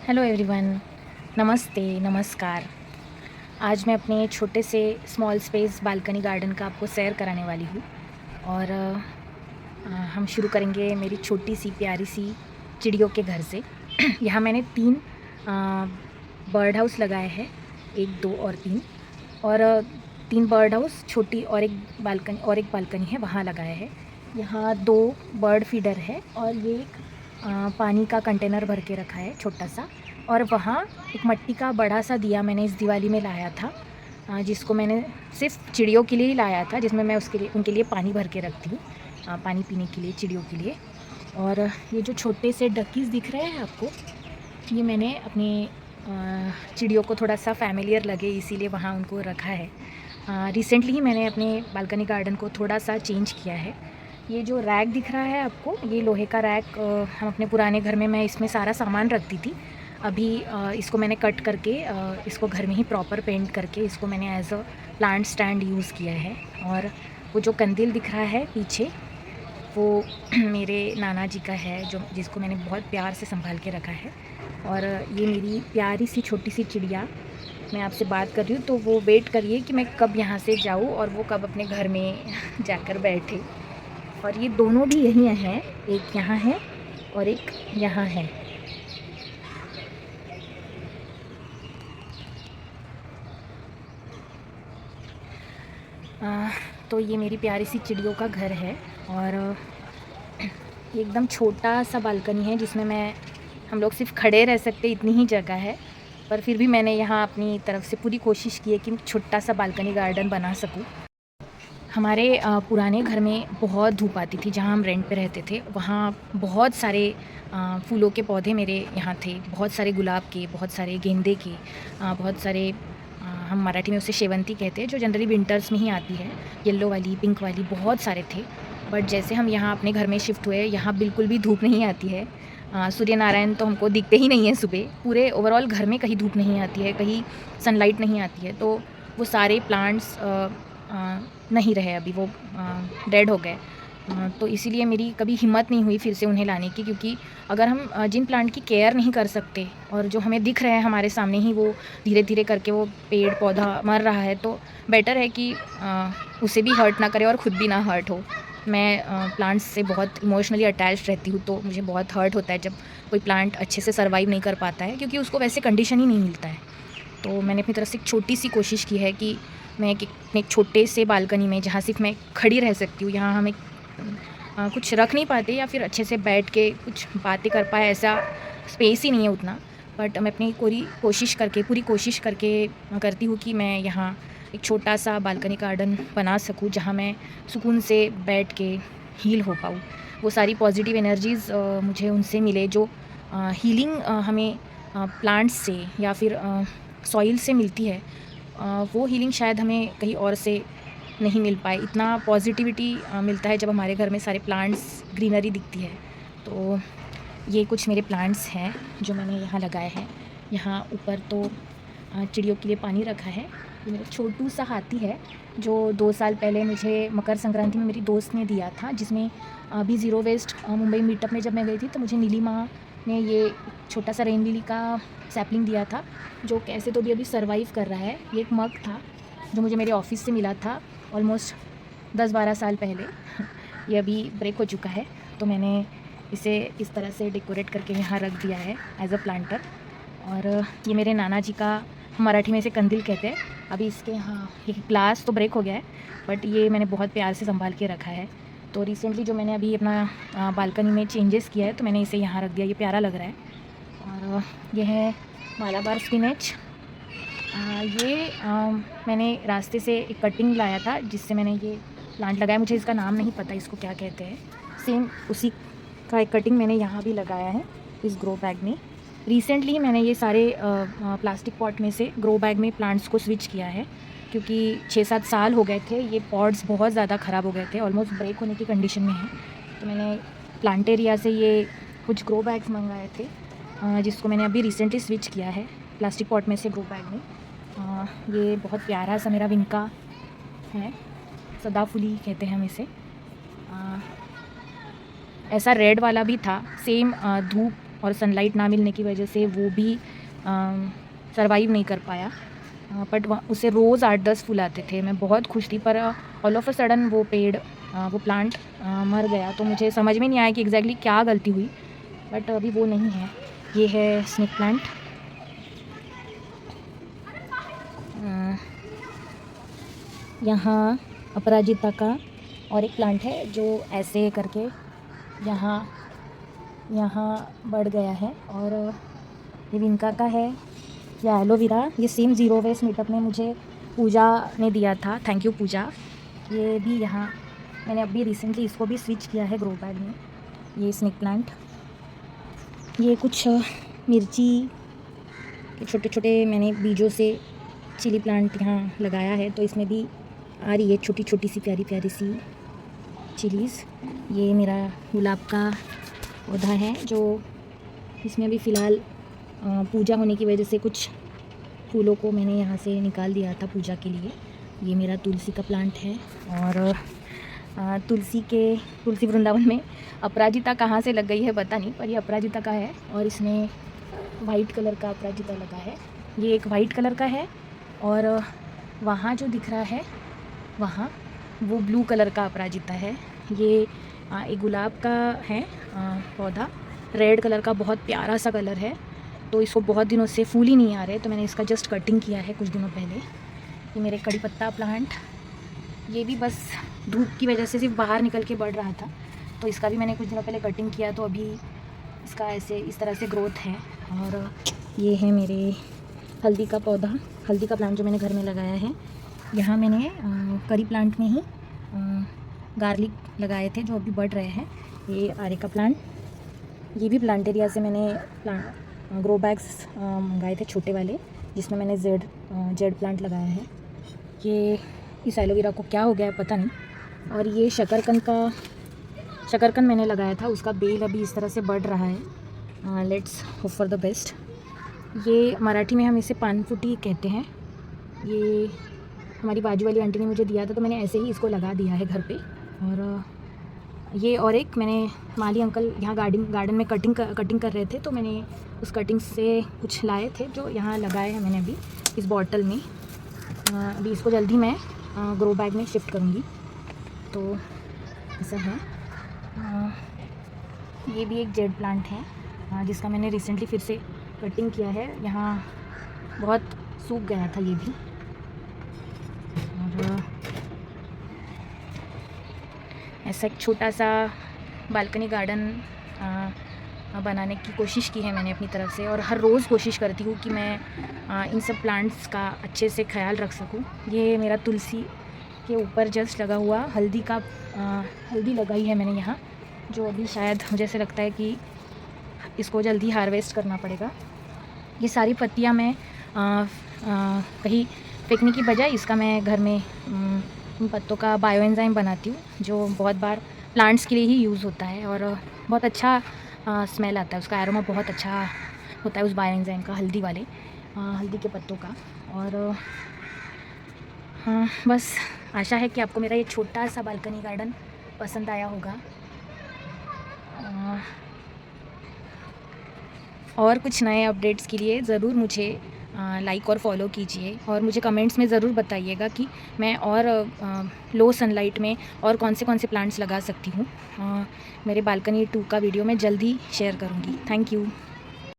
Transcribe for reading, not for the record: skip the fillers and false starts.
Hello everyone. नमस्ते, नमस्कार। आज मैं अपने छोटे से स्मॉल स्पेस बालकनी गार्डन का आपको सैर कराने वाली हूँ। और हम शुरू करेंगे मेरी छोटी सी प्यारी सी चिड़ियों के घर से। यहाँ मैंने 3 बर्ड हाउस लगाए हैं, 1, 2 और 3। और 3 बर्ड हाउस छोटी और एक बालकनी है, वहाँ लगाया है। यहाँ 2 बर्ड फीडर है और ये एक पानी का कंटेनर भर के रखा है छोटा सा। और वहाँ एक मिट्टी का बड़ा सा दिया मैंने इस दिवाली में लाया था, जिसको मैंने सिर्फ चिड़ियों के लिए ही लाया था, जिसमें मैं उनके लिए पानी भर के रखती हूँ, पानी पीने के लिए चिड़ियों के लिए। और ये जो छोटे से डकीज़ दिख रहे हैं आपको, ये मैंने अपनी चिड़ियों को थोड़ा सा फैमिलियर लगे इसीलिए वहाँ उनको रखा है। रिसेंटली ही मैंने अपने बालकनी गार्डन को थोड़ा सा चेंज किया है। ये जो रैक दिख रहा है आपको, ये लोहे का रैक, हम अपने पुराने घर में मैं इसमें सारा सामान रखती थी। अभी इसको मैंने कट करके इसको घर में ही प्रॉपर पेंट करके इसको मैंने as a plant stand use किया है। और वो जो कंदील दिख रहा है पीछे, वो मेरे नाना जी का है, जिसको मैंने बहुत प्यार से संभाल के रखा है। और ये मेरी प्यारी सी छोटी सी चिड़िया, मैं आपसे बात कर रही हूँ तो वो वेट करिए कि मैं कब यहाँ से जाऊँ और वो कब अपने घर में जाकर बैठे। और ये दोनों भी यहीं हैं, एक यहाँ है और एक यहाँ है। तो ये मेरी प्यारी सी चिड़ियों का घर है। और ये एकदम छोटा सा बालकनी है जिसमें हम लोग सिर्फ खड़े रह सकते, इतनी ही जगह है। पर फिर भी मैंने यहाँ अपनी तरफ से पूरी कोशिश की है कि छोटा सा बालकनी गार्डन बना सकूँ। हमारे पुराने घर में बहुत धूप आती थी, जहाँ हम रेंट पे रहते थे। वहाँ बहुत सारे फूलों के पौधे मेरे यहाँ थे, बहुत सारे गुलाब के, बहुत सारे गेंदे के, बहुत सारे, हम मराठी में उसे शेवंती कहते हैं, जो जनरली विंटर्स में ही आती है, येलो वाली, पिंक वाली, बहुत सारे थे। बट जैसे हम यहाँ अपने घर में शिफ्ट हुए, यहाँ बिल्कुल भी धूप नहीं आती है। सूर्य नारायण तो हमको दिखते ही नहीं हैं सुबह। पूरे ओवरऑल घर में कहीं धूप नहीं आती है, कहीं सनलाइट नहीं आती है। तो वो सारे प्लांट्स नहीं रहे, अभी वो डेड हो गए। तो इसीलिए मेरी कभी हिम्मत नहीं हुई फिर से उन्हें लाने की, क्योंकि अगर हम जिन प्लांट की केयर नहीं कर सकते और जो हमें दिख रहे हैं हमारे सामने ही, वो धीरे धीरे करके वो पेड़ पौधा मर रहा है, तो बेटर है कि उसे भी हर्ट ना करे और ख़ुद भी ना हर्ट हो। मैं प्लांट्स से बहुत इमोशनली अटैच्ड रहती हूँ, तो मुझे बहुत हर्ट होता है जब कोई प्लांट अच्छे से सर्वाइव नहीं कर पाता है, क्योंकि उसको वैसे कंडीशन ही नहीं मिलता है। तो मैंने अपनी तरफ से एक छोटी सी कोशिश की है कि मैं एक छोटे से बालकनी में, जहाँ सिर्फ मैं खड़ी रह सकती हूँ, यहाँ हम कुछ रख नहीं पाते या फिर अच्छे से बैठ के कुछ बातें कर पाए, ऐसा स्पेस ही नहीं है उतना। बट मैं अपनी पूरी कोशिश करके करती हूँ कि मैं यहाँ एक छोटा सा बालकनी गार्डन बना सकूँ, जहाँ मैं सुकून से बैठ के हील हो पाऊँ। वो सारी पॉजिटिव एनर्जीज़ मुझे उनसे मिले, जो हीलिंग हमें प्लांट्स से या फिर सॉइल से मिलती है। वो हीलिंग शायद हमें कहीं और से नहीं मिल पाए। इतना पॉजिटिविटी मिलता है जब हमारे घर में सारे प्लांट्स, ग्रीनरी दिखती है। तो ये कुछ मेरे प्लांट्स हैं जो मैंने यहाँ लगाए हैं। यहाँ ऊपर तो चिड़ियों के लिए पानी रखा है। ये मेरा छोटू सा हाथी है, जो 2 साल पहले मुझे मकर संक्रांति में मेरी दोस्त ने दिया था, जिसमें अभी ज़ीरो वेस्ट मुंबई मीटअप में जब मैं गई थी, तो मुझे नीलिमा ने ये छोटा सा रेन लिली का सैपलिंग दिया था, जो कैसे तो भी अभी सर्वाइव कर रहा है। ये एक मग था जो मुझे मेरे ऑफिस से मिला था ऑलमोस्ट 10-12 साल पहले। ये अभी ब्रेक हो चुका है, तो मैंने इसे इस तरह से डेकोरेट करके यहाँ रख दिया है एज अ प्लांटर। और ये मेरे नाना जी का, मराठी में इसे कंदील कहते हैं। अभी इसके यहाँ ये ग्लास तो ब्रेक हो गया है, बट ये मैंने बहुत प्यार से संभाल के रखा है। तो रिसेंटली जो मैंने अभी अपना बालकनी में चेंजेस किया है, तो मैंने इसे यहाँ रख दिया। ये प्यारा लग रहा है। और ये है मालाबार स्पिनच। ये मैंने रास्ते से एक कटिंग लाया था, जिससे मैंने ये प्लांट लगाया। मुझे इसका नाम नहीं पता, इसको क्या कहते हैं। सेम उसी का एक कटिंग मैंने यहाँ भी लगाया है, इस ग्रो बैग में। रिसेंटली मैंने ये सारे प्लास्टिक पॉट में से ग्रो बैग में प्लांट्स को स्विच किया है, क्योंकि 6-7 साल हो गए थे, ये पॉट्स बहुत ज़्यादा ख़राब हो गए थे, ऑलमोस्ट ब्रेक होने की कंडीशन में है। तो मैंने प्लांटेरिया से ये कुछ ग्रो बैग्स मंगाए थे, जिसको मैंने अभी रिसेंटली स्विच किया है प्लास्टिक पॉट में से ग्रो बैग में। ये बहुत प्यारा सा मेरा विंका है, सदाफुली कहते हैं हम इसे। ऐसा रेड वाला भी था, सेम धूप और सनलाइट ना मिलने की वजह से वो भी सर्वाइव नहीं कर पाया। बट उसे रोज़ 8-10 फूल आते थे। मैं बहुत खुश थी, पर ऑल ऑफ अ सडन वो पेड़ वो प्लांट मर गया। तो मुझे समझ में नहीं आया कि एग्जैक्टली क्या गलती हुई, बट अभी वो नहीं है। ये है स्नेक प्लांट। यहाँ अपराजिता का और एक प्लांट है जो ऐसे करके यहाँ बढ़ गया है। और ये विनका का है, या एलोवेरा। ये सेम ज़ीरो वेस्ट मीटअप में मुझे पूजा ने दिया था, थैंक यू पूजा। ये भी यहाँ मैंने अभी रिसेंटली इसको भी स्विच किया है ग्रो बैग में। ये स्नेक प्लांट, ये कुछ मिर्ची के छोटे छोटे मैंने बीजों से चिली प्लांट यहाँ लगाया है, तो इसमें भी आ रही है छोटी छोटी सी प्यारी प्यारी सी चिलीज़। ये मेरा गुलाब का पौधा है जो इसमें अभी फ़िलहाल पूजा होने की वजह से कुछ फूलों को मैंने यहाँ से निकाल दिया था पूजा के लिए। ये मेरा तुलसी का प्लांट है। और तुलसी वृंदावन में अपराजिता कहाँ से लग गई है पता नहीं, पर ये अपराजिता का है और इसमें वाइट कलर का अपराजिता लगा है। ये एक वाइट कलर का है और वहाँ जो दिख रहा है वहाँ वो ब्लू कलर का अपराजिता है। ये एक गुलाब का है पौधा, रेड कलर का, बहुत प्यारा सा कलर है। तो इसको बहुत दिनों से फूल ही नहीं आ रहे, तो मैंने इसका जस्ट कटिंग किया है कुछ दिनों पहले। ये मेरे कड़ी पत्ता प्लांट, ये भी बस धूप की वजह से सिर्फ बाहर निकल के बढ़ रहा था, तो इसका भी मैंने कुछ दिनों पहले कटिंग किया, तो अभी इसका ऐसे इस तरह से ग्रोथ है। और ये है मेरे हल्दी का पौधा, हल्दी का प्लांट जो मैंने घर में लगाया है। यहाँ मैंने करी प्लांट में ही गार्लिक लगाए थे जो अभी बढ़ रहे हैं। ये आरे का प्लांट, ये भी प्लांटेरिया से मैंने ग्रो बैग्स मंगाए थे छोटे वाले, जिसमें मैंने जेड प्लांट लगाया है। ये इस एलोवेरा को क्या हो गया है पता नहीं। और ये शकरकंद मैंने लगाया था, उसका बेल अभी इस तरह से बढ़ रहा है। Let's hope for the best. ये मराठी में हम इसे पानफुटी कहते हैं। ये हमारी बाजू वाली आंटी ने मुझे दिया था, तो मैंने ऐसे ही इसको लगा दिया है घर पे। और ये और एक मैंने माली अंकल यहाँ गार्डन में कटिंग कर रहे थे, तो मैंने उस कटिंग से कुछ लाए थे जो यहाँ लगाए हैं मैंने अभी इस बॉटल में। अभी इसको जल्दी मैं ग्रो बैग में शिफ्ट करूँगी। तो ऐसा है। ये भी एक जेड प्लांट है जिसका मैंने रिसेंटली फिर से कटिंग किया है। यहाँ बहुत सूख गया था ये भी। और ऐसा एक छोटा सा बालकनी गार्डन बनाने की कोशिश की है मैंने अपनी तरफ से, और हर रोज़ कोशिश करती हूँ कि मैं इन सब प्लांट्स का अच्छे से ख्याल रख सकूँ। ये मेरा तुलसी के ऊपर जस्ट लगा हुआ हल्दी लगाई है मैंने यहाँ, जो अभी शायद मुझे ऐसे लगता है कि इसको जल्दी हार्वेस्ट करना पड़ेगा। ये सारी पत्तियाँ मैं कहीं फेंकने की बजाय इसका मैं घर में इन पत्तों का बायो एंजाइम बनाती हूँ, जो बहुत बार प्लांट्स के लिए ही यूज़ होता है और बहुत अच्छा स्मेल आता है, उसका एरोमा बहुत अच्छा होता है उस बायो एंजाइम का, हल्दी के पत्तों का। और हाँ, बस आशा है कि आपको मेरा ये छोटा सा बालकनी गार्डन पसंद आया होगा। और कुछ नए अपडेट्स के लिए ज़रूर मुझे लाइक और फॉलो कीजिए, और मुझे कमेंट्स में ज़रूर बताइएगा कि मैं और लो सनलाइट में और कौन से प्लांट्स लगा सकती हूँ। मेरे बालकनी 2 का वीडियो मैं जल्दी शेयर करूँगी। Thank you.